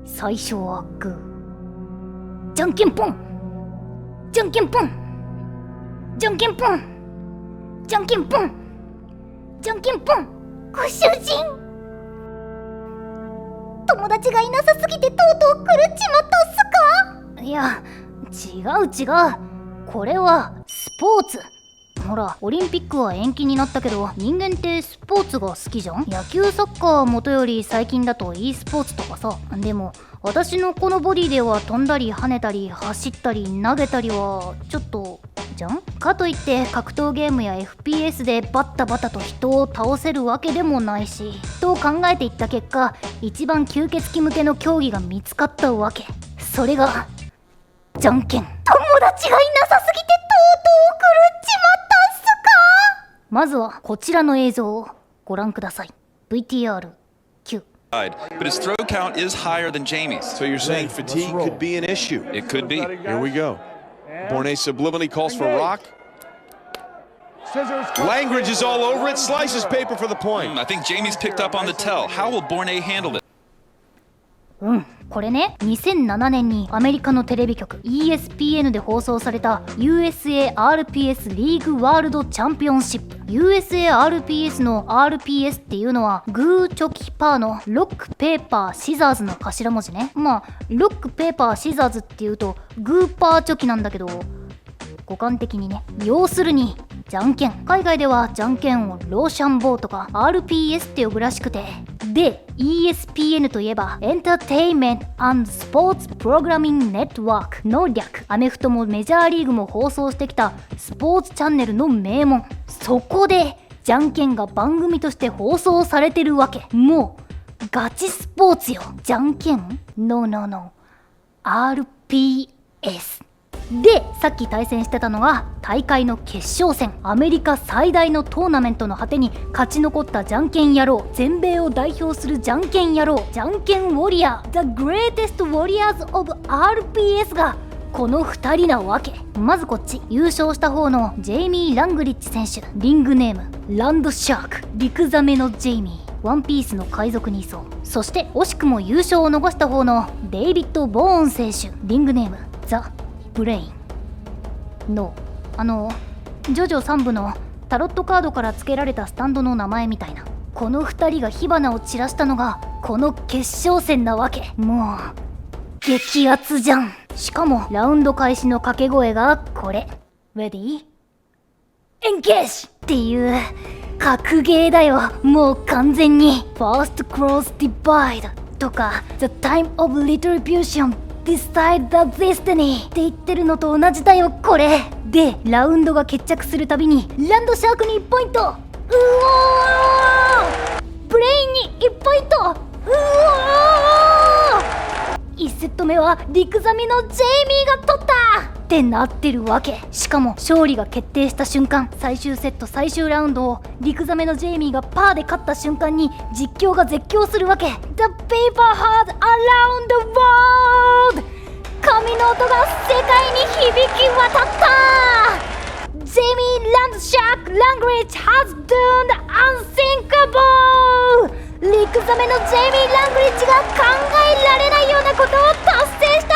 最初はグー、じゃんけんぽん、じゃんけんぽん、じゃんけんぽん、じゃんけんぽん、じゃんけんぽん。ご主人、友達がいなさすぎてとうとう狂っちまったっすか？いや、違う、これはスポーツ。ほら、オリンピックは延期になったけど、人間ってスポーツが好きじゃん。野球、サッカーはもとより最近だと e スポーツとかさ。でも私のこのボディでは飛んだり跳ねたり走ったり投げたりはちょっとじゃん。かといって格闘ゲームや FPS でバッタバタと人を倒せるわけでもないし、と考えていった結果、一番吸血鬼向けの競技が見つかったわけ。それがじゃんけん。友達がいなさすぎてとうとう狂っちまったっすか？まずはこちらの映像をご覧ください。 VTR Q。 But his throw count is higher than Jamie's. So you're saying fatigue could be an issue? It could be. Here we go. Bornay subliminally calls for rock. Langridge is all over it, slices paper for the point. I think Jamie's picked up on the tell. How will Bornay handle it? これね、2007年にアメリカのテレビ局 ESPN で放送された USARPS リーグワールドチャンピオンシップ。 USARPS の RPS っていうのはグーチョキパーのロックペーパーシザーズの頭文字ね。まあロックペーパーシザーズっていうとグーパーチョキなんだけど、五感的にね。要するにじゃんけん。海外ではじゃんけんをローシャンボーとか RPS って呼ぶらしくて、で ESPN といえばエンターテインメント&スポーツプログラミングネットワークの略。アメフトもメジャーリーグも放送してきたスポーツチャンネルの名門。そこでじゃんけんが番組として放送されてるわけ。もうガチスポーツよ。じゃんけん No RPSで、さっき対戦してたのが大会の決勝戦。アメリカ最大のトーナメントの果てに勝ち残ったじゃんけん野郎、全米を代表するじゃんけん野郎、じゃんけんウォリアー The Greatest Warriors of RPS がこの2人なわけ。まずこっち、優勝した方のジェイミー・ラングリッチ選手、リングネームランドシャーク、陸ザメのジェイミー、ワンピースの海賊にいそう。そして惜しくも優勝を逃した方のデイビッド・ボーン選手、リングネームザ・ブレインのジョジョ3部のタロットカードから付けられたスタンドの名前みたいな。この2人が火花を散らしたのがこの決勝戦なわけ。もう激アツじゃん。しかもラウンド開始の掛け声がこれ。レディーエンゲージっていう格ゲーだよ。もう完全にファーストクロスディバイドとか The time of retribution Decide the Destiny って言ってるのと同じだよこれ。でラウンドが決着するたびにランドシャークに1ポイント、うおー、ブレインに1ポイント、うおー、1セット目は陸ザミのジェイミーが取ったってなってるわけ。しかも勝利が決定した瞬間、最終セット最終ラウンドを陸ザメのジェイミーがパーで勝った瞬間に実況が絶叫するわけ。 The paper heard around the world 神の音が世界に響き渡った。ジェイミー・ランドシャーク・ラングリッチ has done the unthinkable。 陸ザメのジェイミー・ラングリッチが考えられないようなことを達成した。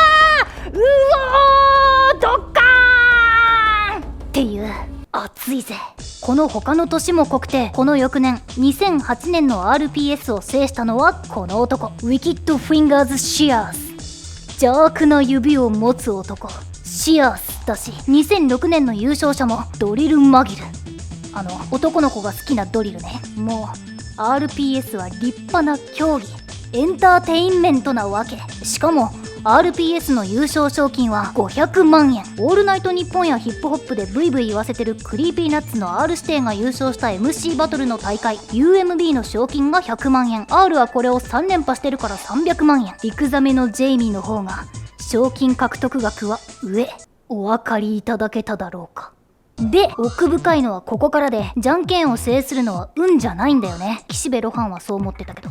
うおー、ドッカーンっていう。熱いぜ。この他の年も濃くて、この翌年2008年の RPS を制したのはこの男、ウィキッド・フィンガーズ・シアース。邪悪な指を持つ男シアースだし、2006年の優勝者もドリル・マギル。男の子が好きなドリルね。もう RPS は立派な競技、エンターテインメントなわけ。しかもRPS の優勝賞金は500万円。オールナイトニッポンやヒップホップでブイブイ言わせてるクリーピーナッツの R 指定が優勝した MC バトルの大会 UMB の賞金が100万円。 R はこれを3連覇してるから300万円。陸ザメのジェイミーの方が賞金獲得額は上。お分かりいただけただろうか。で奥深いのはここからで、じゃんけんを制するのは運じゃないんだよね。岸辺露伴はそう思ってたけど、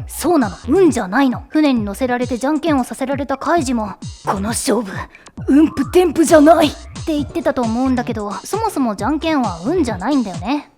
そうなの、運じゃないの。船に乗せられてじゃんけんをさせられたカイジも、この勝負運プテンプじゃないって言ってたと思うんだけど、そもそもじゃんけんは運じゃないんだよね。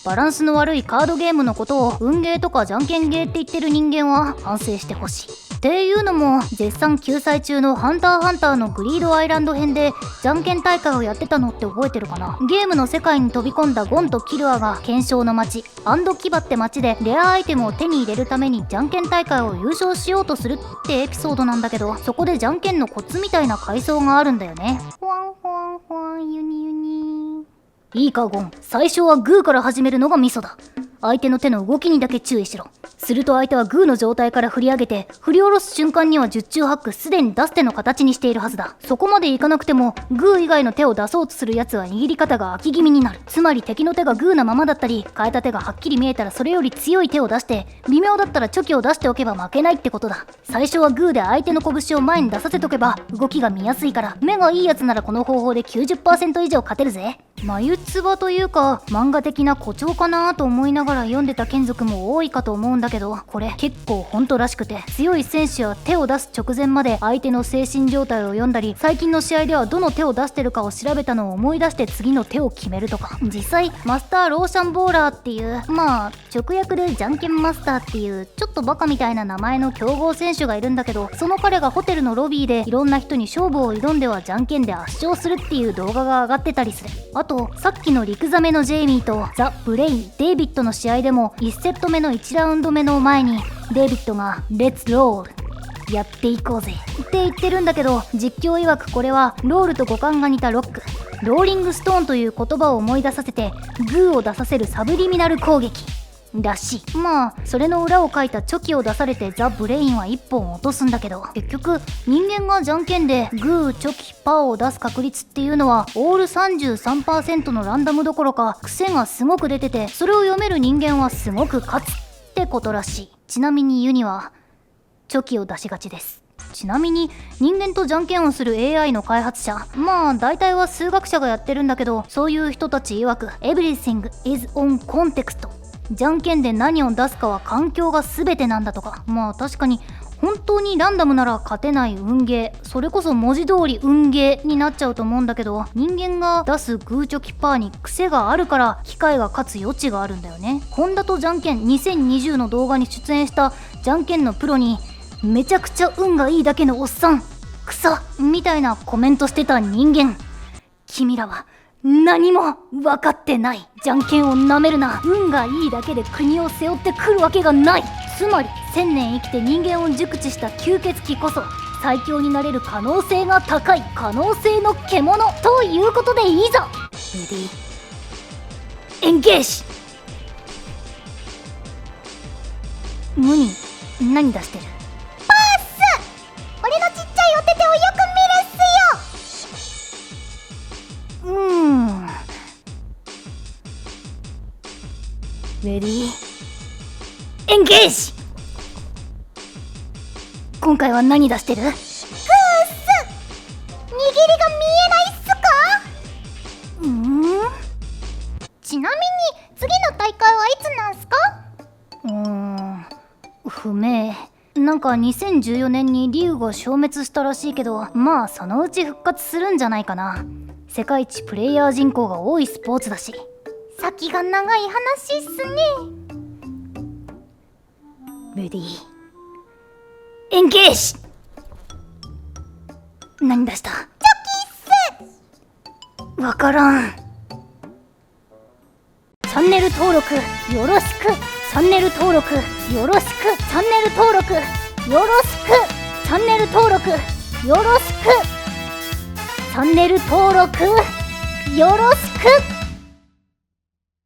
バランスの悪いカードゲームのことを運ゲーとかじゃんけんゲーって言ってる人間は反省してほしい。っていうのも絶賛休載中のハンターハンターのグリードアイランド編でじゃんけん大会をやってたのって覚えてるかな。ゲームの世界に飛び込んだゴンとキルアが検証の街アンドキバって街でレアアイテムを手に入れるためにじゃんけん大会を優勝しようとするってエピソードなんだけど、そこでじゃんけんのコツみたいな階層があるんだよね。ほわんほわんほわんユニユニ。いいかゴン、最初はグーから始めるのがミソだ。相手の手の動きにだけ注意しろ。すると相手はグーの状態から振り上げて、振り下ろす瞬間には十中八九すでに出す手の形にしているはずだ。そこまでいかなくてもグー以外の手を出そうとするやつは握り方が空き気味になる。つまり敵の手がグーなままだったり、変えた手がはっきり見えたらそれより強い手を出して、微妙だったらチョキを出しておけば負けないってことだ。最初はグーで相手の拳を前に出させとけば動きが見やすいから、目がいいやつならこの方法で 90% 以上勝てるぜ。眉唾というか漫画的な誇張かなと思いながら読んでた眷属も多いかと思うんだけど、これ結構本当らしくて、強い選手は手を出す直前まで相手の精神状態を読んだり、最近の試合ではどの手を出してるかを調べたのを思い出して次の手を決めるとか。実際マスターローシャンボーラーっていう、まあ直訳でじゃんけんマスターっていうちょっとバカみたいな名前の強豪選手がいるんだけど、その彼がホテルのロビーでいろんな人に勝負を挑んではじゃんけんで圧勝するっていう動画が上がってたりする。あとさっきのリクザメのジェイミーとザ・ブレイン・デイビッドの試合でも1セット目の1ラウンド目の前にデイビッドがレッツロールやっていこうぜって言ってるんだけど、実況曰くこれはロールと語感が似たロック、ローリングストーンという言葉を思い出させてグーを出させるサブリミナル攻撃らしい。まあそれの裏を書いたチョキを出されてザ・ブレインは1本落とすんだけど、結局人間がじゃんけんでグーチョキパーを出す確率っていうのはオール 33% のランダムどころか癖がすごく出てて、それを読める人間はすごく勝つってことらしい。ちなみにユニはチョキを出しがちです。ちなみに人間とじゃんけんをする AI の開発者、まあ大体は数学者がやってるんだけど、そういう人たち曰く Everything is on context、じゃんけんで何を出すかは環境が全てなんだとか。まあ確かに本当にランダムなら勝てない運ゲー、それこそ文字通り運ゲーになっちゃうと思うんだけど、人間が出すグーチョキパーに癖があるから機械が勝つ余地があるんだよね。ホンダとじゃんけん2020の動画に出演したじゃんけんのプロに、めちゃくちゃ運がいいだけのおっさん草みたいなコメントしてた人間、君らは何も分かってない。じゃんけんをなめるな。運がいいだけで国を背負ってくるわけがない。つまり1000年生きて人間を熟知した吸血鬼こそ最強になれる可能性が高い可能性の獣ということで、いざレディーエンゲージ。無に何出してる？パース！俺のちっちゃいお手手をよく見るっすよ。レディーエンゲージ。今回は何出してる？グーッス。握りが見えないっすか？ちなみに次の大会はいつなんすか？不明。なんか2014年にリーグが消滅したらしいけど、まあそのうち復活するんじゃないかな。世界一プレイヤー人口が多いスポーツだし。先が長い話っすね。レディーエンゲージ。何出した？チョキっす。わからん。チャンネル登録よろしく。チャンネル登録よろしく。チャンネル登録よろしく。チャンネル登録よろしく。チャンネル登録よろしく。